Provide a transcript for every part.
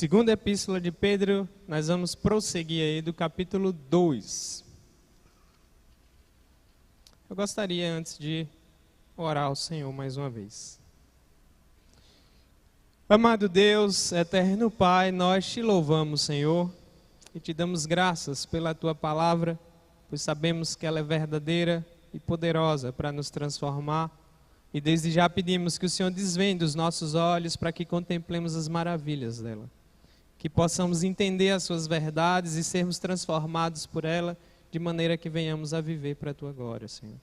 Segunda Epístola de Pedro, nós vamos prosseguir aí do capítulo 2. Eu gostaria, antes de orar ao Senhor mais uma vez. Amado Deus, eterno Pai, nós te louvamos, Senhor, e te damos graças pela Tua palavra, pois sabemos que ela é verdadeira e poderosa para nos transformar. E desde já pedimos que o Senhor desvende os nossos olhos para que contemplemos as maravilhas dela. Que possamos entender as suas verdades e sermos transformados por ela, de maneira que venhamos a viver para a Tua glória, Senhor.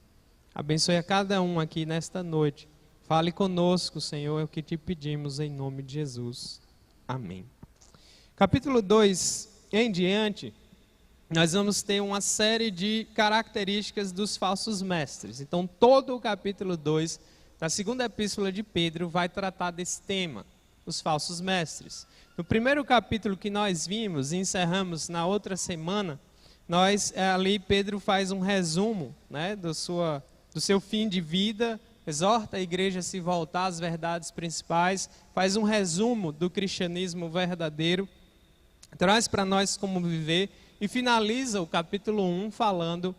Abençoe a cada um aqui nesta noite. Fale conosco, Senhor, é o que te pedimos em nome de Jesus. Amém. Capítulo 2 em diante, nós vamos ter uma série de características dos falsos mestres. Então, todo o capítulo 2 da segunda epístola de Pedro vai tratar desse tema, os falsos mestres. No primeiro capítulo que nós vimos e encerramos na outra semana, ali Pedro faz um resumo, né, do seu fim de vida, exorta a igreja a se voltar às verdades principais, faz um resumo do cristianismo verdadeiro, traz para nós como viver e finaliza o capítulo 1 falando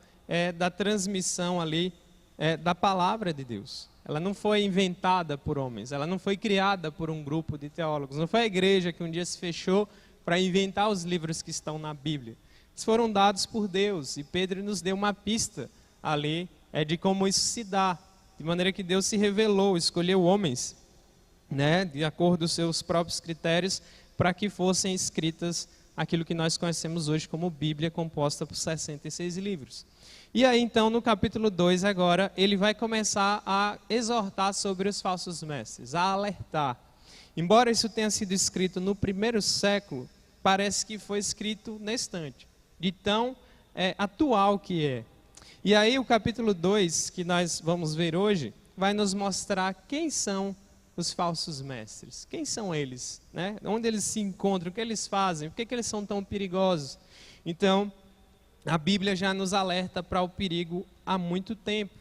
da transmissão ali da palavra de Deus. Ela não foi inventada por homens, ela não foi criada por um grupo de teólogos, não foi a igreja que um dia se fechou para inventar os livros que estão na Bíblia. Eles foram dados por Deus e Pedro nos deu uma pista ali de como isso se dá, de maneira que Deus se revelou, escolheu homens, né, de acordo com os seus próprios critérios, para que fossem escritas aquilo que nós conhecemos hoje como Bíblia, composta por 66 livros. E aí, então, no capítulo 2, agora, ele vai começar a exortar sobre os falsos mestres, a alertar. Embora isso tenha sido escrito no primeiro século, parece que foi escrito na estante, de tão atual que é. E aí, o capítulo 2, que nós vamos ver hoje, vai nos mostrar quem são os falsos mestres. Quem são eles? Né? Onde eles se encontram? O que eles fazem? Por que eles são tão perigosos? Então, a Bíblia já nos alerta para o perigo há muito tempo.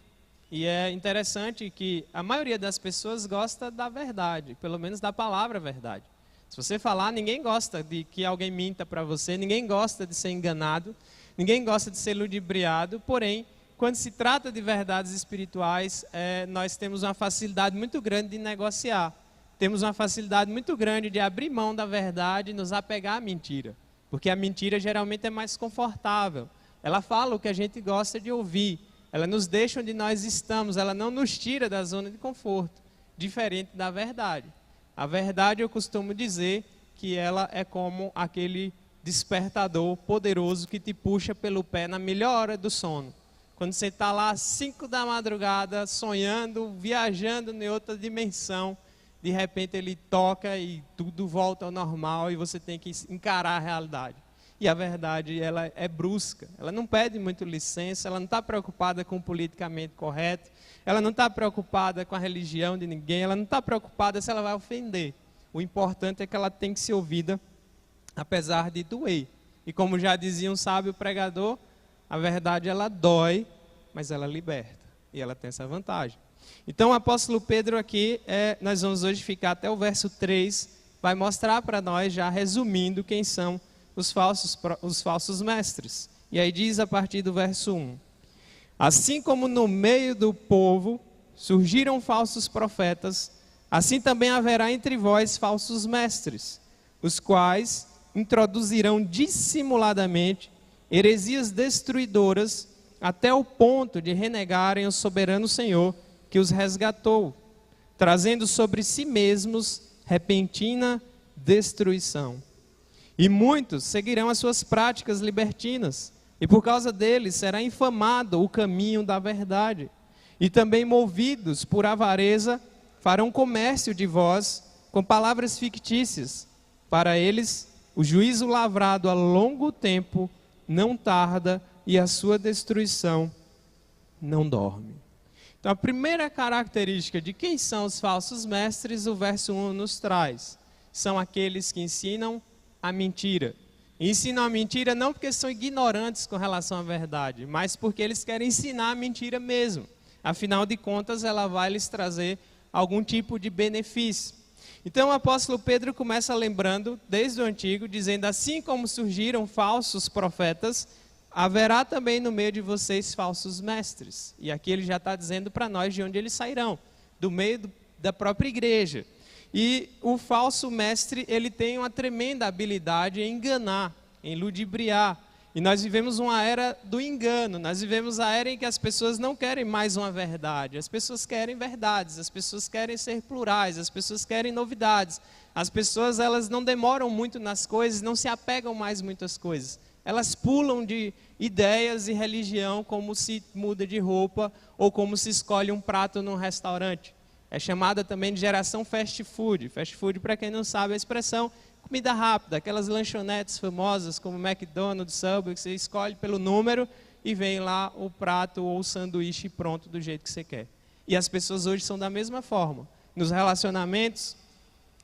E é interessante que a maioria das pessoas gosta da verdade, pelo menos da palavra verdade. Se você falar, ninguém gosta de que alguém minta para você, ninguém gosta de ser enganado, ninguém gosta de ser ludibriado, porém, quando se trata de verdades espirituais, nós temos uma facilidade muito grande de negociar. Temos uma facilidade muito grande de abrir mão da verdade e nos apegar à mentira. Porque a mentira geralmente é mais confortável. Ela fala o que a gente gosta de ouvir. Ela nos deixa onde nós estamos. Ela não nos tira da zona de conforto. Diferente da verdade. A verdade, eu costumo dizer que ela é como aquele despertador poderoso que te puxa pelo pé na melhor hora do sono. Quando você está lá às 5 da madrugada, sonhando, viajando em outra dimensão, de repente ele toca e tudo volta ao normal e você tem que encarar a realidade. E a verdade, ela é brusca, ela não pede muito licença, ela não está preocupada com o politicamente correto, ela não está preocupada com a religião de ninguém, ela não está preocupada se ela vai ofender. O importante é que ela tem que ser ouvida, apesar de doer. E como já dizia um sábio pregador, a verdade ela dói, mas ela liberta. E ela tem essa vantagem. Então o apóstolo Pedro aqui, nós vamos hoje ficar até o verso 3, vai mostrar para nós, já resumindo, quem são os falsos mestres. E aí diz a partir do verso 1. Assim como no meio do povo surgiram falsos profetas, assim também haverá entre vós falsos mestres, os quais introduzirão dissimuladamente heresias destruidoras até o ponto de renegarem o soberano Senhor que os resgatou, trazendo sobre si mesmos repentina destruição. E muitos seguirão as suas práticas libertinas, e por causa deles será infamado o caminho da verdade. E também movidos por avareza, farão comércio de vós com palavras fictícias. Para eles, o juízo lavrado a longo tempo não tarda, e a sua destruição não dorme. Então, a primeira característica de quem são os falsos mestres, o verso 1 nos traz. São aqueles que ensinam a mentira. E ensinam a mentira não porque são ignorantes com relação à verdade, mas porque eles querem ensinar a mentira mesmo. Afinal de contas, ela vai lhes trazer algum tipo de benefício. Então o apóstolo Pedro começa lembrando, desde o Antigo, dizendo: assim como surgiram falsos profetas, haverá também no meio de vocês falsos mestres. E aqui ele já está dizendo para nós de onde eles sairão, do meio da própria igreja. E o falso mestre, ele tem uma tremenda habilidade em enganar, em ludibriar. E nós vivemos uma era do engano, nós vivemos a era em que as pessoas não querem mais uma verdade, as pessoas querem verdades, as pessoas querem ser plurais, as pessoas querem novidades. As pessoas, elas não demoram muito nas coisas, não se apegam mais muito às coisas. Elas pulam de ideias e religião como se muda de roupa ou como se escolhe um prato num restaurante. É chamada também de geração fast food. Fast food, para quem não sabe a expressão, comida rápida, aquelas lanchonetes famosas como McDonald's, Subway, que você escolhe pelo número e vem lá o prato ou o sanduíche pronto do jeito que você quer. E as pessoas hoje são da mesma forma, nos relacionamentos,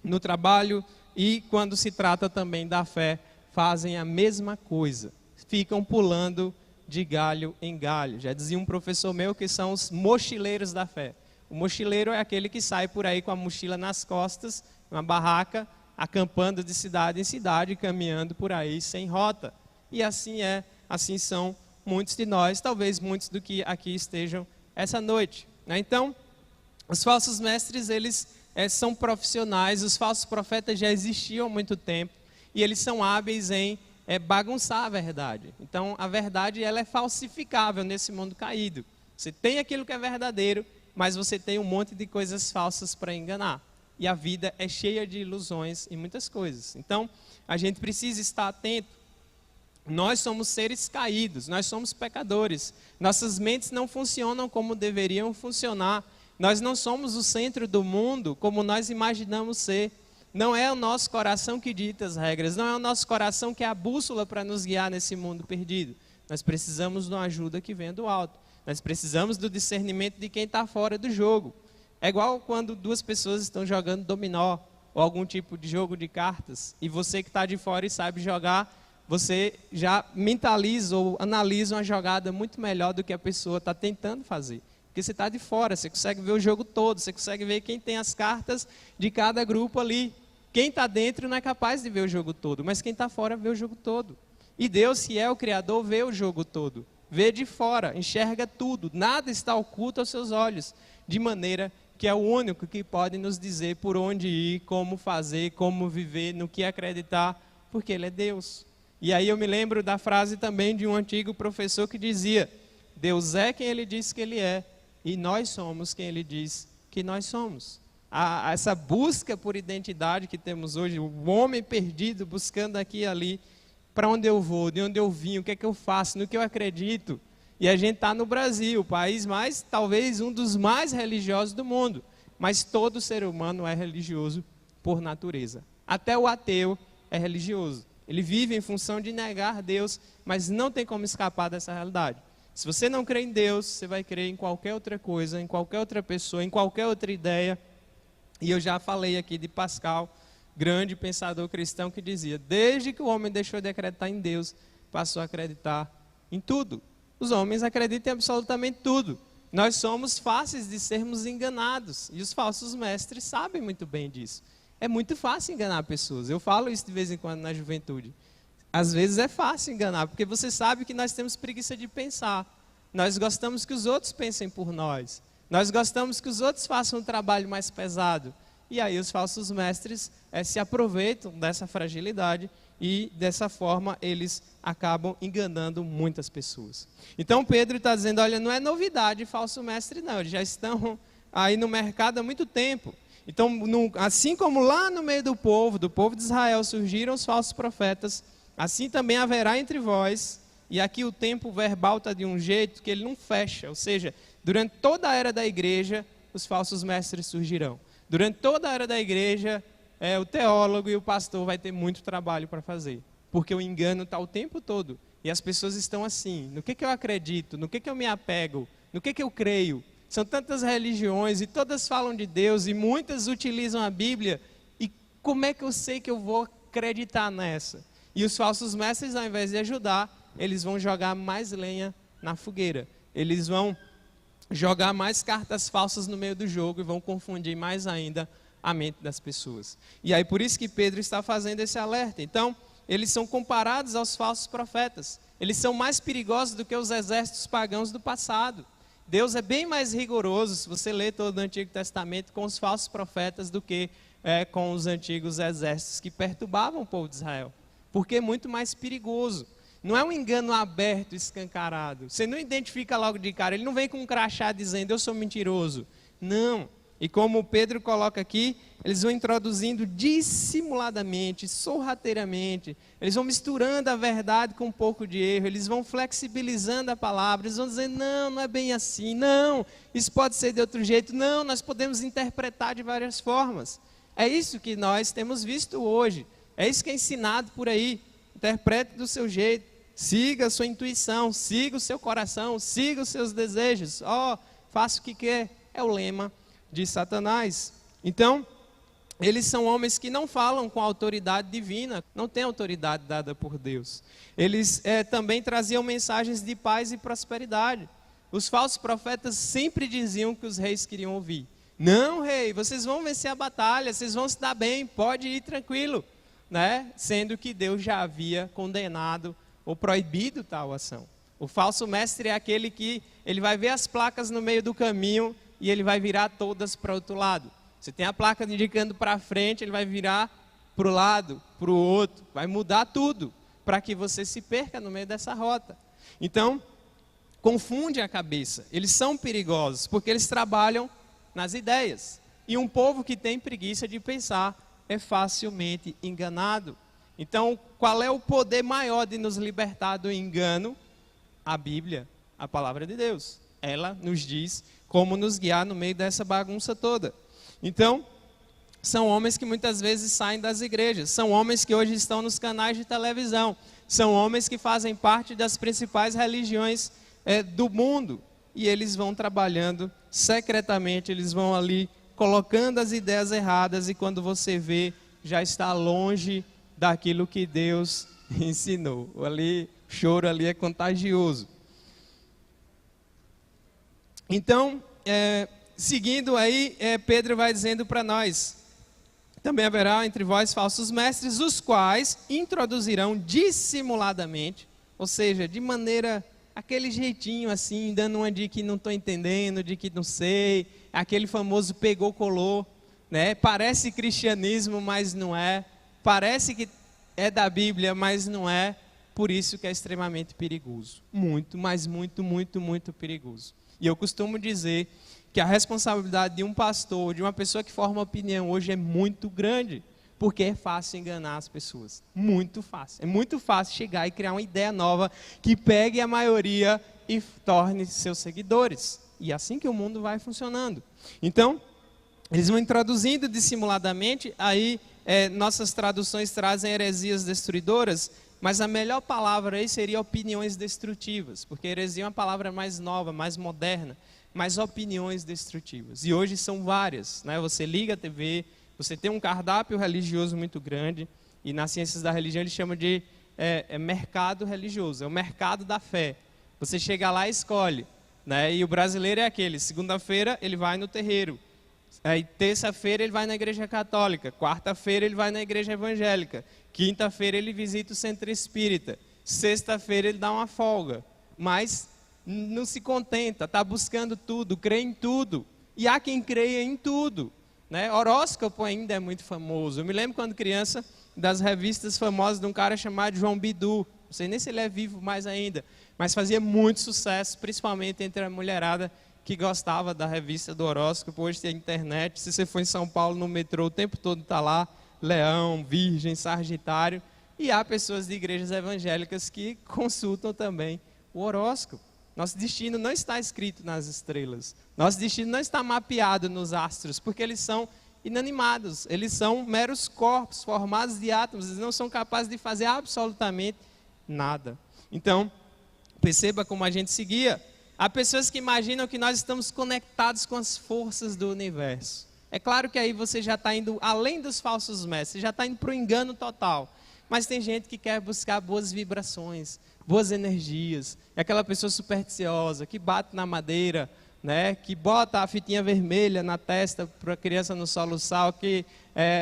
no trabalho e quando se trata também da fé, fazem a mesma coisa, ficam pulando de galho em galho. Já dizia um professor meu que são os mochileiros da fé. O mochileiro é aquele que sai por aí com a mochila nas costas, uma barraca, acampando de cidade em cidade, caminhando por aí sem rota. E assim são muitos de nós, talvez muitos do que aqui estejam essa noite. Então, os falsos mestres, eles são profissionais, os falsos profetas já existiam há muito tempo, e eles são hábeis em bagunçar a verdade. Então, a verdade, ela é falsificável nesse mundo caído. Você tem aquilo que é verdadeiro, mas você tem um monte de coisas falsas para enganar. E a vida é cheia de ilusões e muitas coisas. Então, a gente precisa estar atento. Nós somos seres caídos, nós somos pecadores. Nossas mentes não funcionam como deveriam funcionar. Nós não somos o centro do mundo como nós imaginamos ser. Não é o nosso coração que dita as regras, não é o nosso coração que é a bússola para nos guiar nesse mundo perdido. Nós precisamos de uma ajuda que venha do alto. Nós precisamos do discernimento de quem está fora do jogo. É igual quando duas pessoas estão jogando dominó ou algum tipo de jogo de cartas e você que está de fora e sabe jogar, você já mentaliza ou analisa uma jogada muito melhor do que a pessoa está tentando fazer. Porque você está de fora, você consegue ver o jogo todo, você consegue ver quem tem as cartas de cada grupo ali. Quem está dentro não é capaz de ver o jogo todo, mas quem está fora vê o jogo todo. E Deus, que é o Criador, vê o jogo todo. Vê de fora, enxerga tudo, nada está oculto aos seus olhos, de maneira que é o único que pode nos dizer por onde ir, como fazer, como viver, no que acreditar, porque Ele é Deus. E aí eu me lembro da frase também de um antigo professor que dizia: Deus é quem Ele diz que Ele é, e nós somos quem Ele diz que nós somos. Essa busca por identidade que temos hoje, o homem perdido buscando aqui e ali, para onde eu vou, de onde eu vim, o que é que eu faço, no que eu acredito. E a gente está no Brasil, o país mais, talvez um dos mais religiosos do mundo. Mas todo ser humano é religioso por natureza. Até o ateu é religioso. Ele vive em função de negar Deus, mas não tem como escapar dessa realidade. Se você não crê em Deus, você vai crer em qualquer outra coisa, em qualquer outra pessoa, em qualquer outra ideia. E eu já falei aqui de Pascal, grande pensador cristão, que dizia: desde que o homem deixou de acreditar em Deus, passou a acreditar em tudo. Os homens acreditam em absolutamente tudo. Nós somos fáceis de sermos enganados. E os falsos mestres sabem muito bem disso. É muito fácil enganar pessoas. Eu falo isso de vez em quando na juventude. Às vezes é fácil enganar, porque você sabe que nós temos preguiça de pensar. Nós gostamos que os outros pensem por nós. Nós gostamos que os outros façam um trabalho mais pesado. E aí os falsos mestres se aproveitam dessa fragilidade e dessa forma eles acabam enganando muitas pessoas. Então Pedro está dizendo: olha, não é novidade falso mestre não, eles já estão aí no mercado há muito tempo. Então, assim como lá no meio do povo de Israel surgiram os falsos profetas, assim também haverá entre vós. E aqui o tempo verbal está de um jeito que ele não fecha, ou seja, durante toda a era da igreja, os falsos mestres surgirão. Durante toda a era da igreja, o teólogo e o pastor vai ter muito trabalho para fazer, porque o engano está o tempo todo, e as pessoas estão assim: no que eu acredito, no que eu me apego, no que eu creio. São tantas religiões e todas falam de Deus e muitas utilizam a Bíblia, e como é que eu sei que eu vou acreditar nessa? E os falsos mestres, ao invés de ajudar, eles vão jogar mais lenha na fogueira, eles vão jogar mais cartas falsas no meio do jogo e vão confundir mais ainda a mente das pessoas. E aí por isso que Pedro está fazendo esse alerta. Então, eles são comparados aos falsos profetas. Eles são mais perigosos do que os exércitos pagãos do passado. Deus é bem mais rigoroso, se você ler todo o Antigo Testamento, com os falsos profetas do que com os antigos exércitos que perturbavam o povo de Israel. Porque é muito mais perigoso. Não é um engano aberto, escancarado. Você não identifica logo de cara. Ele não vem com um crachá dizendo, eu sou mentiroso. Não. E como Pedro coloca aqui, eles vão introduzindo dissimuladamente, sorrateiramente. Eles vão misturando a verdade com um pouco de erro. Eles vão flexibilizando a palavra. Eles vão dizer, não, não é bem assim. Não, isso pode ser de outro jeito. Não, nós podemos interpretar de várias formas. É isso que nós temos visto hoje. É isso que é ensinado por aí. Interprete do seu jeito. Siga a sua intuição, siga o seu coração, siga os seus desejos. Faça o que quer. É o lema de Satanás. Então, eles são homens que não falam com autoridade divina, não têm autoridade dada por Deus. Eles também traziam mensagens de paz e prosperidade. Os falsos profetas sempre diziam que os reis queriam ouvir. Não, rei, vocês vão vencer a batalha, vocês vão se dar bem, pode ir tranquilo. Né? Sendo que Deus já havia condenado ou proibido tal ação. O falso mestre é aquele que ele vai ver as placas no meio do caminho e ele vai virar todas para o outro lado. Você tem a placa indicando para frente, ele vai virar para o lado, para o outro, vai mudar tudo para que você se perca no meio dessa rota. Então, confunde a cabeça. Eles são perigosos porque eles trabalham nas ideias. E um povo que tem preguiça de pensar é facilmente enganado. Então, qual é o poder maior de nos libertar do engano? A Bíblia, a palavra de Deus. Ela nos diz como nos guiar no meio dessa bagunça toda. Então, são homens que muitas vezes saem das igrejas, são homens que hoje estão nos canais de televisão, são homens que fazem parte das principais religiões do mundo, e eles vão trabalhando secretamente, eles vão ali colocando as ideias erradas, e quando você vê, já está longe daquilo que Deus ensinou. O choro ali é contagioso. Então, seguindo aí, Pedro vai dizendo para nós, também haverá entre vós falsos mestres, os quais introduzirão dissimuladamente, ou seja, de maneira, aquele jeitinho assim, dando uma de que não estou entendendo, de que não sei, aquele famoso pegou, colou, né? Parece cristianismo, mas não é, parece que é da Bíblia, mas não é, por isso que é extremamente perigoso, muito, mas muito, muito, muito perigoso. E eu costumo dizer que a responsabilidade de um pastor, de uma pessoa que forma opinião hoje é muito grande, porque é fácil enganar as pessoas, muito fácil. É muito fácil chegar e criar uma ideia nova que pegue a maioria e torne seus seguidores. E é assim que o mundo vai funcionando. Então, eles vão introduzindo dissimuladamente, aí nossas traduções trazem heresias destruidoras, mas a melhor palavra aí seria opiniões destrutivas, porque heresia é uma palavra mais nova, mais moderna, mas opiniões destrutivas. E hoje são várias, né? Você liga a TV, você tem um cardápio religioso muito grande, e nas ciências da religião ele chama de mercado religioso, é o mercado da fé. Você chega lá e escolhe, né? E o brasileiro é aquele, segunda-feira ele vai no terreiro, aí terça-feira ele vai na igreja católica, quarta-feira ele vai na igreja evangélica, quinta-feira ele visita o centro espírita, sexta-feira ele dá uma folga, mas não se contenta, está buscando tudo, crê em tudo, e há quem creia em tudo, né? Horóscopo ainda é muito famoso. Eu me lembro quando criança das revistas famosas de um cara chamado João Bidu, não sei nem se ele é vivo mais ainda, mas fazia muito sucesso, principalmente entre a mulherada que gostava da revista do horóscopo. Hoje tem internet, se você for em São Paulo no metrô, o tempo todo está lá, Leão, Virgem, Sagitário, e há pessoas de igrejas evangélicas que consultam também o horóscopo. Nosso destino não está escrito nas estrelas, nosso destino não está mapeado nos astros, porque eles são inanimados, eles são meros corpos formados de átomos, eles não são capazes de fazer absolutamente nada. Então, perceba como a gente se guia. Há pessoas que imaginam que nós estamos conectados com as forças do universo. É claro que aí você já está indo além dos falsos mestres, já está indo para o engano total. Mas tem gente que quer buscar boas vibrações, boas energias. É aquela pessoa supersticiosa que bate na madeira, né, que bota a fitinha vermelha na testa para a criança não soluçar, que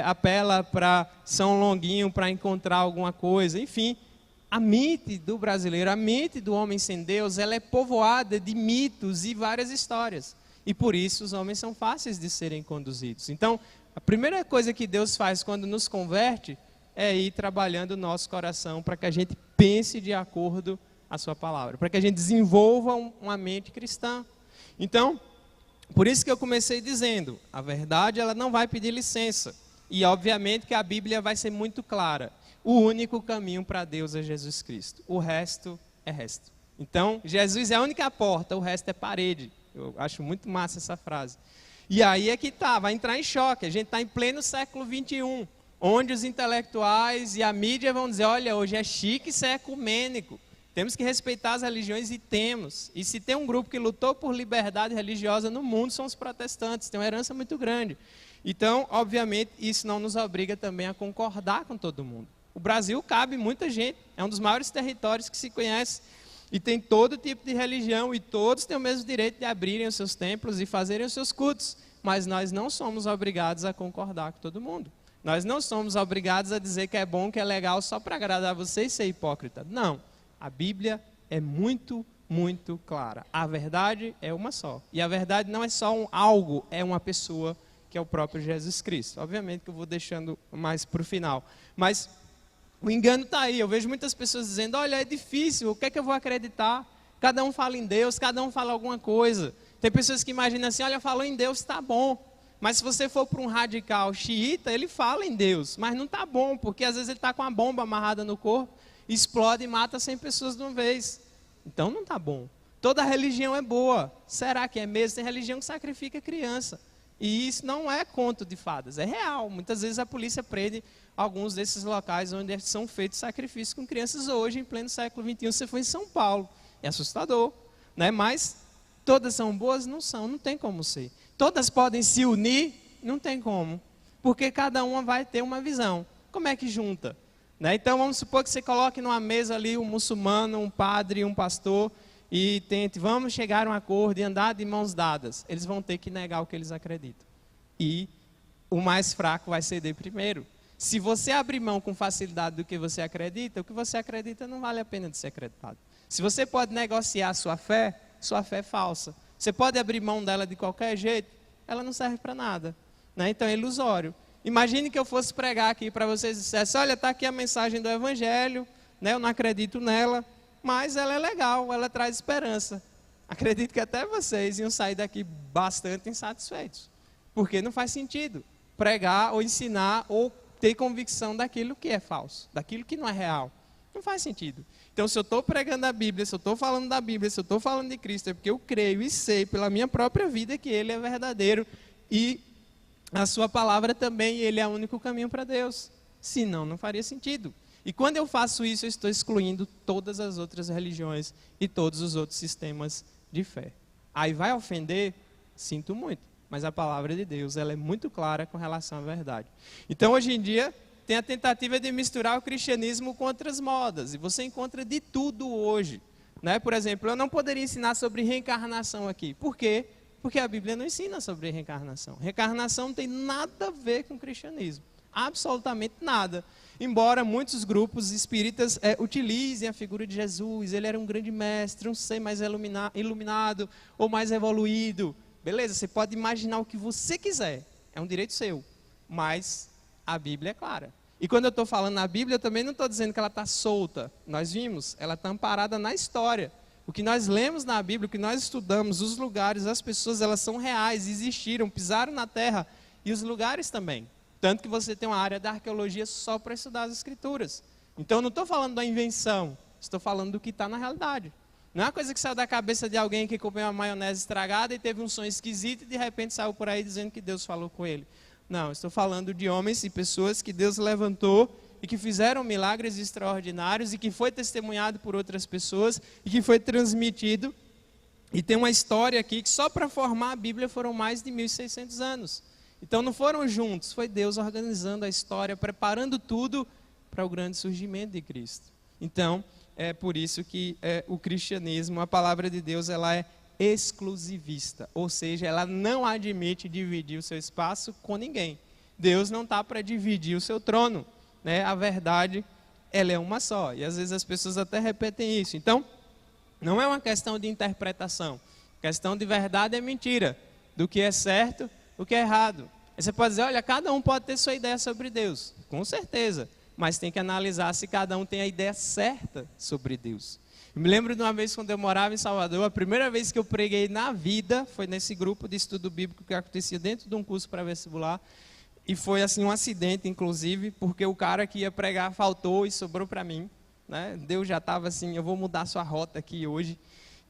apela para São Longuinho para encontrar alguma coisa, enfim. A mente do brasileiro, a mente do homem sem Deus, ela é povoada de mitos e várias histórias. E por isso os homens são fáceis de serem conduzidos. Então, a primeira coisa que Deus faz quando nos converte é ir trabalhando o nosso coração para que a gente pense de acordo com a sua palavra, para que a gente desenvolva uma mente cristã. Então, por isso que eu comecei dizendo, a verdade ela não vai pedir licença. E obviamente que a Bíblia vai ser muito clara. O único caminho para Deus é Jesus Cristo. O resto é resto. Então, Jesus é a única porta, o resto é parede. Eu acho muito massa essa frase. E aí é que vai entrar em choque. A gente está em pleno século XXI, onde os intelectuais e a mídia vão dizer, olha, hoje é chique ser ecumênico. Temos que respeitar as religiões e temos. E se tem um grupo que lutou por liberdade religiosa no mundo, são os protestantes. Tem uma herança muito grande. Então, obviamente, isso não nos obriga também a concordar com todo mundo. O Brasil cabe muita gente. É um dos maiores territórios que se conhece. E tem todo tipo de religião. E todos têm o mesmo direito de abrirem os seus templos e fazerem os seus cultos. Mas nós não somos obrigados a concordar com todo mundo. Nós não somos obrigados a dizer que é bom, que é legal só para agradar você e ser hipócrita. Não. A Bíblia é muito, muito clara. A verdade é uma só. E a verdade não é só algo, é uma pessoa, que é o próprio Jesus Cristo. Obviamente que eu vou deixando mais para o final. Mas o engano está aí. Eu vejo muitas pessoas dizendo, olha, é difícil, o que é que eu vou acreditar? Cada um fala em Deus, cada um fala alguma coisa. Tem pessoas que imaginam assim, olha, falou em Deus, está bom. Mas se você for para um radical xiita, ele fala em Deus, mas não está bom, porque às vezes ele está com a bomba amarrada no corpo, explode e mata 100 pessoas de uma vez. Então não está bom. Toda religião é boa. Será que é mesmo? Tem religião que sacrifica criança. E isso não é conto de fadas, é real. Muitas vezes a polícia prende alguns desses locais onde são feitos sacrifícios com crianças hoje, em pleno século XXI. Você foi em São Paulo, é assustador, né? Mas todas são boas? Não são, não tem como ser. Todas podem se unir? Não tem como. Porque cada uma vai ter uma visão. Como é que junta? Né? Então vamos supor que você coloque numa mesa ali um muçulmano, um padre, um pastor e tente, vamos chegar a um acordo e andar de mãos dadas. Eles vão ter que negar o que eles acreditam. E o mais fraco vai ceder primeiro. Se você abrir mão com facilidade do que você acredita, o que você acredita não vale a pena de ser acreditado. Se você pode negociar a sua fé é falsa. Você pode abrir mão dela de qualquer jeito, ela não serve para nada. Né? Então é ilusório. Imagine que eu fosse pregar aqui para vocês e dissesse, olha, está aqui a mensagem do Evangelho, né? Eu não acredito nela, mas ela é legal, ela traz esperança. Acredito que até vocês iam sair daqui bastante insatisfeitos, porque não faz sentido pregar ou ensinar ou ter convicção daquilo que é falso, daquilo que não é real. Não faz sentido. Então, se eu estou pregando a Bíblia, se eu estou falando da Bíblia, se eu estou falando de Cristo, é porque eu creio e sei pela minha própria vida que Ele é verdadeiro e a sua palavra também, Ele é o único caminho para Deus. Senão, não faria sentido. E quando eu faço isso, eu estou excluindo todas as outras religiões e todos os outros sistemas de fé. Aí vai ofender? Sinto muito. Mas a palavra de Deus, ela é muito clara com relação à verdade. Então, hoje em dia, tem a tentativa de misturar o cristianismo com outras modas. E você encontra de tudo hoje. Né? Por exemplo, eu não poderia ensinar sobre reencarnação aqui. Por quê? Porque a Bíblia não ensina sobre reencarnação. Reencarnação não tem nada a ver com o cristianismo. Absolutamente nada. Embora muitos grupos espíritas utilizem a figura de Jesus, ele era um grande mestre, um ser mais iluminado ou mais evoluído. Beleza, você pode imaginar o que você quiser. É um direito seu. Mas a Bíblia é clara. E quando eu estou falando na Bíblia, eu também não estou dizendo que ela está solta. Nós vimos, ela está amparada na história. O que nós lemos na Bíblia, o que nós estudamos, os lugares, as pessoas, elas são reais, existiram, pisaram na terra, e os lugares também. Tanto que você tem uma área da arqueologia só para estudar as escrituras. Então eu não estou falando da invenção, estou falando do que está na realidade. Não é uma coisa que saiu da cabeça de alguém que comeu uma maionese estragada e teve um sonho esquisito e de repente saiu por aí dizendo que Deus falou com ele. Não, estou falando de homens e pessoas que Deus levantou e que fizeram milagres extraordinários e que foi testemunhado por outras pessoas e que foi transmitido. E tem uma história aqui que só para formar a Bíblia foram mais de 1.600 anos. Então não foram juntos, foi Deus organizando a história, preparando tudo para o grande surgimento de Cristo. Então, é por isso que o cristianismo, a palavra de Deus, ela é exclusivista, ou seja, ela não admite dividir o seu espaço com ninguém. Deus não está para dividir o seu trono, né? A verdade, ela é uma só, e às vezes as pessoas até repetem isso. Então, não é uma questão de interpretação, questão de verdade é mentira, do que é certo, o que é errado. Aí você pode dizer, olha, cada um pode ter sua ideia sobre Deus, com certeza, mas tem que analisar se cada um tem a ideia certa sobre Deus. Eu me lembro de uma vez quando eu morava em Salvador, a primeira vez que eu preguei na vida foi nesse grupo de estudo bíblico que acontecia dentro de um curso pré-vestibular. E foi assim um acidente, inclusive, porque o cara que ia pregar faltou e sobrou para mim, né? Deus já estava assim, eu vou mudar sua rota aqui hoje.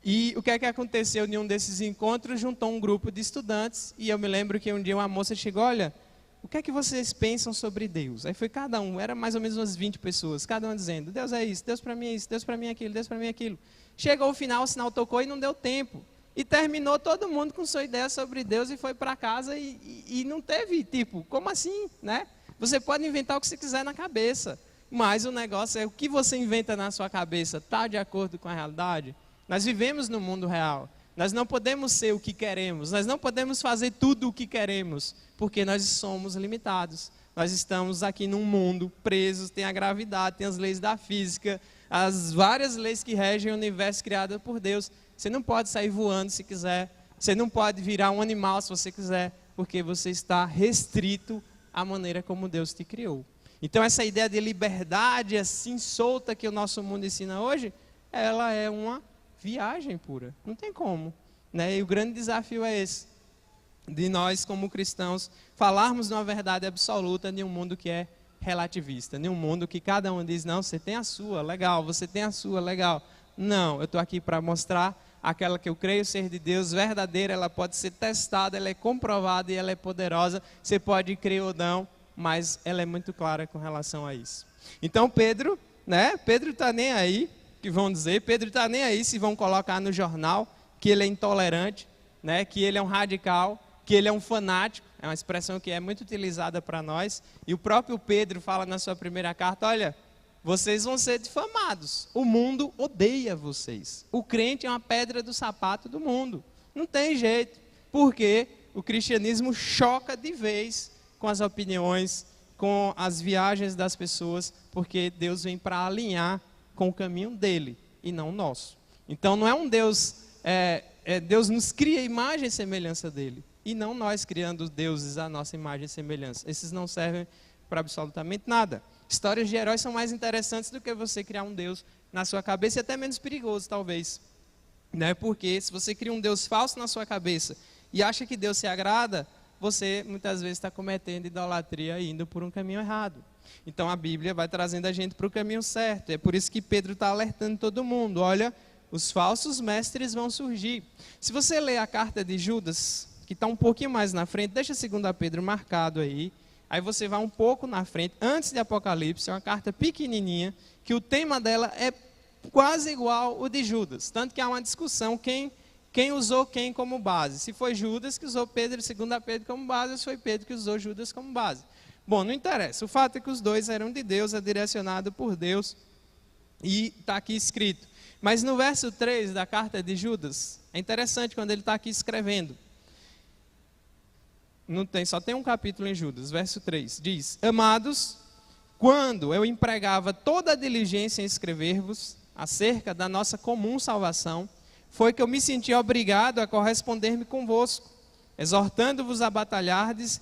E o que é que aconteceu em um desses encontros? Juntou um grupo de estudantes e eu me lembro que um dia uma moça chegou, olha, o que é que vocês pensam sobre Deus? Aí foi cada um, era mais ou menos umas 20 pessoas, cada um dizendo, Deus é isso, Deus para mim é isso, Deus para mim é aquilo, Deus para mim é aquilo. Chegou o final, o sinal tocou e não deu tempo. E terminou todo mundo com sua ideia sobre Deus e foi para casa e não teve, tipo, como assim, né? Você pode inventar o que você quiser na cabeça, mas o negócio é o que você inventa na sua cabeça, está de acordo com a realidade? Nós vivemos no mundo real, nós não podemos ser o que queremos, nós não podemos fazer tudo o que queremos, porque nós somos limitados. Nós estamos aqui num mundo presos, tem a gravidade, tem as leis da física, as várias leis que regem o universo criado por Deus. Você não pode sair voando se quiser, você não pode virar um animal se você quiser, porque você está restrito à maneira como Deus te criou. Então essa ideia de liberdade assim solta que o nosso mundo ensina hoje, ela é uma viagem pura, não tem como, né? E o grande desafio é esse, de nós como cristãos falarmos de uma verdade absoluta em um mundo que é relativista, em um mundo que cada um diz, não, você tem a sua, legal, você tem a sua, legal. Não, eu estou aqui para mostrar aquela que eu creio ser de Deus, verdadeira, ela pode ser testada, ela é comprovada e ela é poderosa, você pode crer ou não, mas ela é muito clara com relação a isso. Então Pedro, né, Pedro está nem aí, que vão dizer, Pedro está nem aí se vão colocar no jornal que ele é intolerante, né, que ele é um radical, que ele é um fanático, é uma expressão que é muito utilizada para nós, e o próprio Pedro fala na sua primeira carta, olha, vocês vão ser difamados, o mundo odeia vocês, o crente é uma pedra do sapato do mundo, não tem jeito, porque o cristianismo choca de vez com as opiniões, com as viagens das pessoas, porque Deus vem para alinhar com o caminho dele e não o nosso. Então não é um Deus, Deus nos cria a imagem e semelhança dele, e não nós criando deuses à nossa imagem e semelhança. Esses não servem para absolutamente nada. Histórias de heróis são mais interessantes do que você criar um Deus na sua cabeça, e até menos perigoso talvez, né? Porque se você cria um Deus falso na sua cabeça e acha que Deus se agrada, você muitas vezes está cometendo idolatria e indo por um caminho errado. Então a Bíblia vai trazendo a gente para o caminho certo, é por isso que Pedro está alertando todo mundo, olha, os falsos mestres vão surgir. Se você ler a carta de Judas, que está um pouquinho mais na frente, deixa 2 Pedro marcado aí você vai um pouco na frente, antes de Apocalipse, é uma carta pequenininha, que o tema dela é quase igual o de Judas, tanto que há uma discussão quem usou quem como base, se foi Judas que usou Pedro, 2 Pedro como base, ou se foi Pedro que usou Judas como base. Bom, não interessa, o fato é que os dois eram de Deus, é direcionado por Deus, e está aqui escrito. Mas no verso 3 da carta de Judas, é interessante quando ele está aqui escrevendo, não tem, só tem um capítulo em Judas, verso 3, diz, amados, quando eu empregava toda a diligência em escrever-vos acerca da nossa comum salvação, foi que eu me senti obrigado a corresponder-me convosco, exortando-vos a batalhardes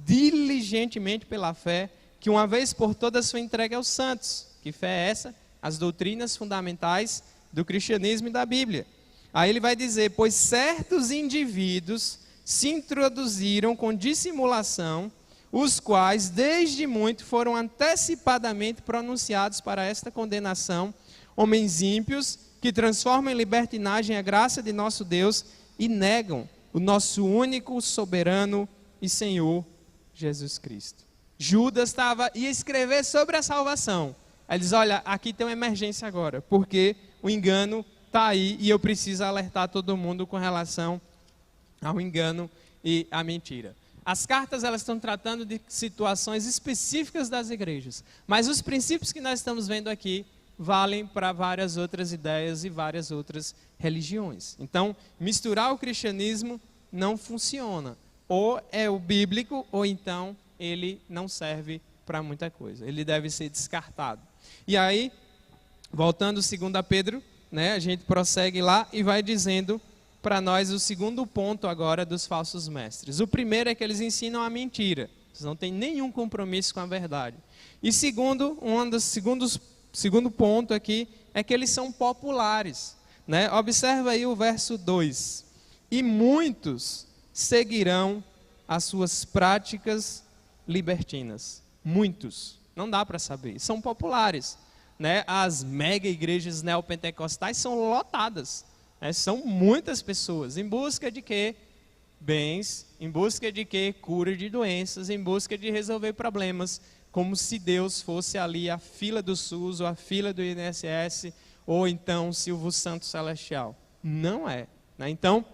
diligentemente pela fé, que uma vez por todas foi entregue aos santos. Que fé é essa? As doutrinas fundamentais do cristianismo e da Bíblia. Aí ele vai dizer, pois certos indivíduos se introduziram com dissimulação, os quais desde muito foram antecipadamente pronunciados para esta condenação, homens ímpios que transformam em libertinagem a graça de nosso Deus e negam o nosso único, soberano e Senhor Jesus Cristo. Judas ia escrever sobre a salvação. Aí ele diz, olha, aqui tem uma emergência agora, porque o engano está aí e eu preciso alertar todo mundo com relação ao engano e à mentira. As cartas elas estão tratando de situações específicas das igrejas, mas os princípios que nós estamos vendo aqui valem para várias outras ideias e várias outras religiões. Então, misturar o cristianismo não funciona. Ou é o bíblico, ou então ele não serve para muita coisa. Ele deve ser descartado. E aí, voltando 2 Pedro, né, a gente prossegue lá e vai dizendo para nós o segundo ponto agora dos falsos mestres. O primeiro é que eles ensinam a mentira. Eles não têm nenhum compromisso com a verdade. E segundo ponto aqui é que eles são populares, né? Observa aí o verso 2. E muitos seguirão as suas práticas libertinas. Muitos. Não dá para saber. São populares, né? As mega igrejas neopentecostais são lotadas, né? São muitas pessoas. Em busca de quê? Bens. Em busca de quê? Cura de doenças. Em busca de resolver problemas. Como se Deus fosse ali a fila do SUS, ou a fila do INSS, ou então Silvio Santo Celestial. Não é, né? Então,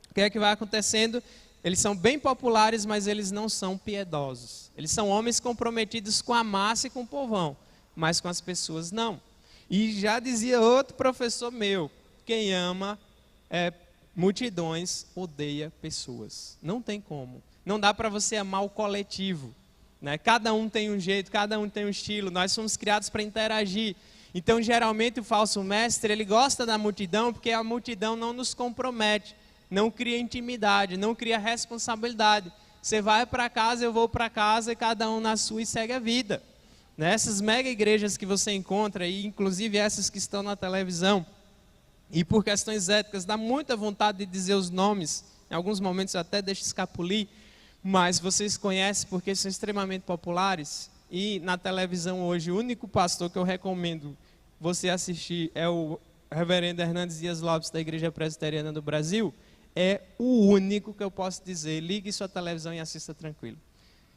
o que é que vai acontecendo? Eles são bem populares, mas eles não são piedosos. Eles são homens comprometidos com a massa e com o povão, mas com as pessoas não. E já dizia outro professor meu, quem ama multidões odeia pessoas. Não tem como. Não dá para você amar o coletivo, né? Cada um tem um jeito, cada um tem um estilo. Nós somos criados para interagir. Então, geralmente, o falso mestre, ele gosta da multidão, porque a multidão não nos compromete, não cria intimidade, não cria responsabilidade. Você vai para casa, eu vou para casa, e cada um na sua e segue a vida. Nessas mega igrejas que você encontra, e inclusive essas que estão na televisão, e por questões éticas, dá muita vontade de dizer os nomes, em alguns momentos eu até deixo escapulir, mas vocês conhecem porque são extremamente populares. E na televisão hoje, o único pastor que eu recomendo você assistir é o reverendo Hernandes Dias Lopes, da Igreja Presbiteriana do Brasil. É o único que eu posso dizer, ligue sua televisão e assista tranquilo.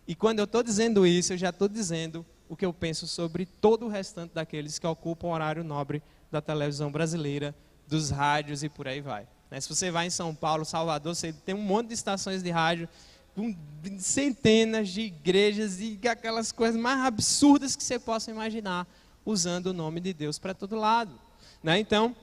E quando eu estou dizendo isso, eu já estou dizendo o que eu penso sobre todo o restante daqueles que ocupam o horário nobre da televisão brasileira, dos rádios e por aí vai. Se você vai em São Paulo, Salvador, você tem um monte de estações de rádio, com centenas de igrejas e aquelas coisas mais absurdas que você possa imaginar, usando o nome de Deus para todo lado, né? Então,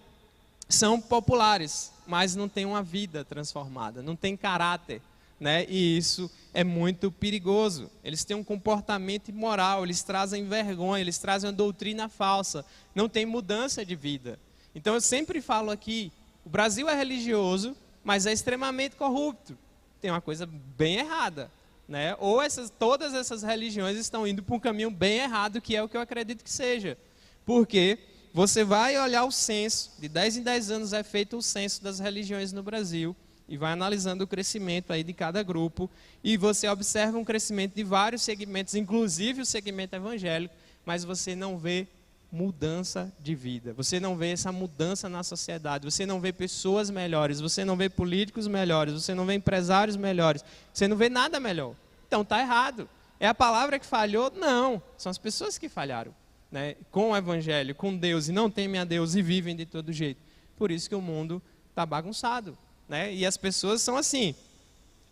são populares, mas não têm uma vida transformada, não têm caráter, né? E isso é muito perigoso. Eles têm um comportamento imoral, eles trazem vergonha, eles trazem uma doutrina falsa, não tem mudança de vida. Então, eu sempre falo aqui, o Brasil é religioso, mas é extremamente corrupto. Tem uma coisa bem errada, né? Ou todas essas religiões estão indo para um caminho bem errado, que é o que eu acredito que seja. Porque você vai olhar o censo, de 10 em 10 anos é feito o censo das religiões no Brasil, e vai analisando o crescimento aí de cada grupo, e você observa um crescimento de vários segmentos, inclusive o segmento evangélico, mas você não vê mudança de vida, você não vê essa mudança na sociedade, você não vê pessoas melhores, você não vê políticos melhores, você não vê empresários melhores, você não vê nada melhor. Então está errado. É a palavra que falhou? Não, são as pessoas que falharam, né? Com o evangelho, com Deus, e não temem a Deus e vivem de todo jeito. Por isso que o mundo está bagunçado, né? E as pessoas são assim,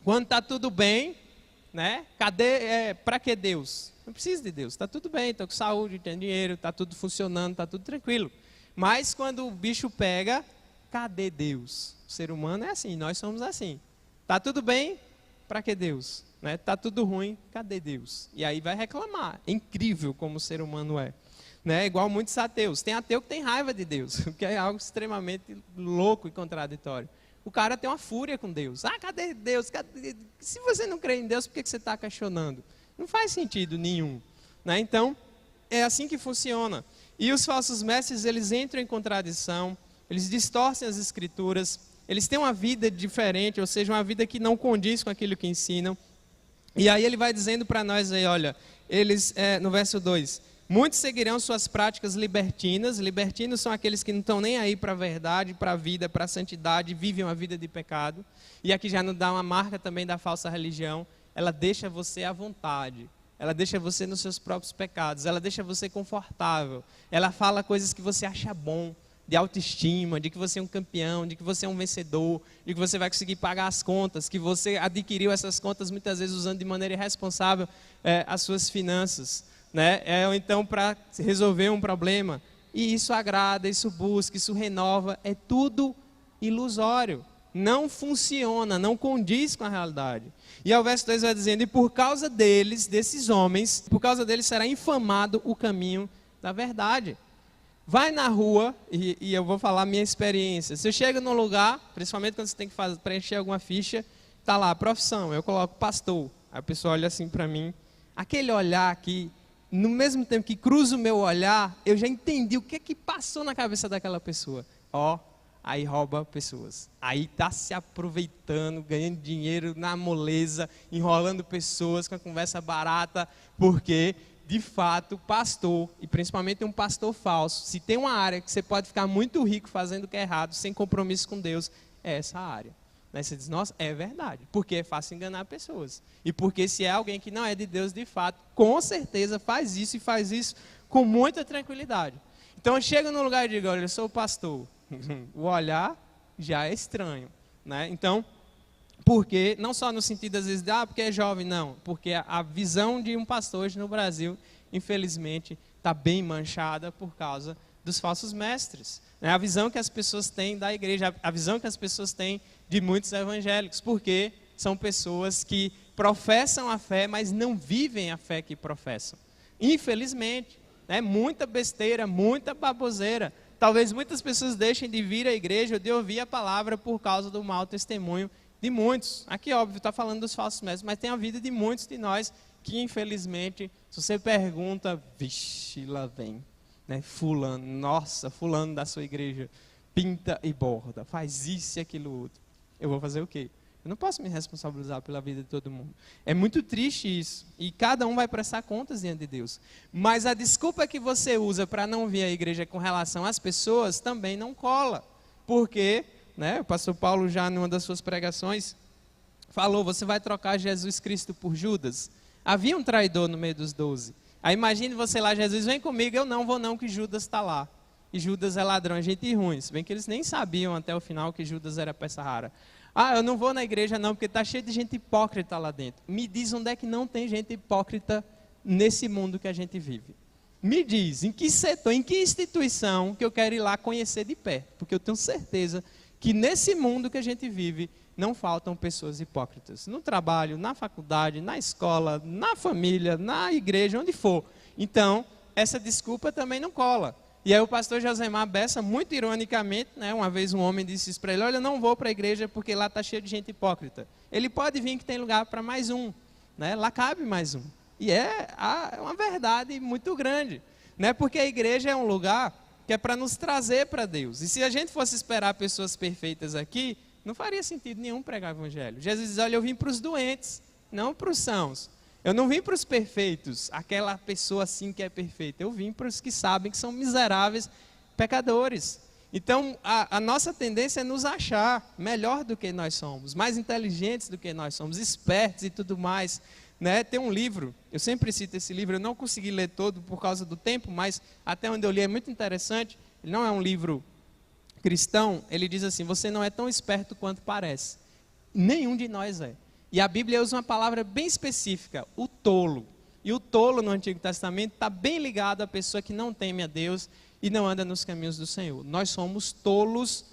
quando está tudo bem, né? Para que Deus? Não preciso de Deus, está tudo bem, estou com saúde, tenho dinheiro, está tudo funcionando, está tudo tranquilo. Mas quando o bicho pega, cadê Deus? O ser humano é assim, nós somos assim. Está tudo bem, para que Deus? Está tudo ruim, cadê Deus? E aí vai reclamar. É incrível como o ser humano é. Igual muitos ateus. Tem ateu que tem raiva de Deus, o que é algo extremamente louco e contraditório. O cara tem uma fúria com Deus. Cadê Deus? Se você não crê em Deus, por que você está questionando? Não faz sentido nenhum, né? Então, é assim que funciona. E os falsos mestres, eles entram em contradição, eles distorcem as escrituras, eles têm uma vida diferente, ou seja, uma vida que não condiz com aquilo que ensinam. E aí ele vai dizendo para nós aí, olha, no verso 2, muitos seguirão suas práticas libertinas. Libertinos são aqueles que não estão nem aí para a verdade, para a vida, para a santidade, vivem uma vida de pecado. E aqui já nos dá uma marca também da falsa religião. Ela deixa você à vontade, ela deixa você nos seus próprios pecados, ela deixa você confortável, ela fala coisas que você acha bom, de autoestima, de que você é um campeão, de que você é um vencedor, de que você vai conseguir pagar as contas, que você adquiriu essas contas muitas vezes usando de maneira irresponsável as suas finanças, né? Ou então para resolver um problema, e isso agrada, isso busca, isso renova, é tudo ilusório. Não funciona, não condiz com a realidade. E ao verso 2 vai dizendo, e por causa deles, desses homens, por causa deles será infamado o caminho da verdade. Vai na rua, e eu vou falar a minha experiência. Você chega num lugar, principalmente quando você tem que preencher alguma ficha, está lá, profissão, eu coloco pastor. Aí a pessoa olha assim para mim, aquele olhar que, no mesmo tempo que cruza o meu olhar, eu já entendi o que é que passou na cabeça daquela pessoa. Aí rouba pessoas. Aí está se aproveitando, ganhando dinheiro na moleza, enrolando pessoas com a conversa barata, porque, de fato, pastor, e principalmente um pastor falso, se tem uma área que você pode ficar muito rico fazendo o que é errado, sem compromisso com Deus, é essa área. Aí você diz, nossa, é verdade, porque é fácil enganar pessoas. E porque se é alguém que não é de Deus de fato, com certeza faz isso e faz isso com muita tranquilidade. Então eu chego num lugar e digo, olha, eu sou o pastor. O olhar já é estranho, né? Então, porque, não só no sentido às vezes, porque é jovem, não. Porque a visão de um pastor hoje no Brasil, infelizmente, está bem manchada por causa dos falsos mestres. Né? A visão que as pessoas têm da igreja, a visão que as pessoas têm de muitos evangélicos, porque são pessoas que professam a fé, mas não vivem a fé que professam. Infelizmente, né? Muita besteira, muita baboseira. Talvez muitas pessoas deixem de vir à igreja ou de ouvir a palavra por causa do mau testemunho de muitos. Aqui, óbvio, está falando dos falsos mestres, mas tem a vida de muitos de nós que, infelizmente, se você pergunta, vixe, lá vem, né? Fulano, nossa, fulano da sua igreja, pinta e borda, faz isso e aquilo outro. Eu vou fazer o quê? Eu não posso me responsabilizar pela vida de todo mundo. É muito triste isso. E cada um vai prestar contas diante de Deus. Mas a desculpa que você usa para não vir à igreja com relação às pessoas também não cola. Porque, né, o pastor Paulo já numa das suas pregações falou, você vai trocar Jesus Cristo por Judas? Havia um traidor no meio dos 12. Aí imagine você lá, Jesus, vem comigo, eu não vou não, que Judas está lá. E Judas é ladrão, é gente ruim. Se bem que eles nem sabiam até o final que Judas era peça rara. Eu não vou na igreja não, porque está cheio de gente hipócrita lá dentro. Me diz onde é que não tem gente hipócrita nesse mundo que a gente vive. Me diz, em que setor, em que instituição que eu quero ir lá conhecer de perto. Porque eu tenho certeza que nesse mundo que a gente vive, não faltam pessoas hipócritas. No trabalho, na faculdade, na escola, na família, na igreja, onde for. Então, essa desculpa também não cola. E aí o pastor Josemar Bessa, muito ironicamente, né, uma vez um homem disse isso para ele, olha, eu não vou para a igreja porque lá está cheio de gente hipócrita. Ele pode vir que tem lugar para mais um, né? Lá cabe mais um. E é uma verdade muito grande, né? Porque a igreja é um lugar que é para nos trazer para Deus. E se a gente fosse esperar pessoas perfeitas aqui, não faria sentido nenhum pregar o evangelho. Jesus diz, olha, eu vim para os doentes, não para os sãos. Eu não vim para os perfeitos, aquela pessoa assim que é perfeita. Eu vim para os que sabem que são miseráveis pecadores. Então, a nossa tendência é nos achar melhor do que nós somos, mais inteligentes do que nós somos, espertos e tudo mais. Né? Tem um livro, eu sempre cito esse livro, eu não consegui ler todo por causa do tempo, mas até onde eu li é muito interessante. Ele não é um livro cristão, ele diz assim, você não é tão esperto quanto parece. Nenhum de nós é. E a Bíblia usa uma palavra bem específica, o tolo. E o tolo no Antigo Testamento está bem ligado à pessoa que não teme a Deus e não anda nos caminhos do Senhor. Nós somos tolos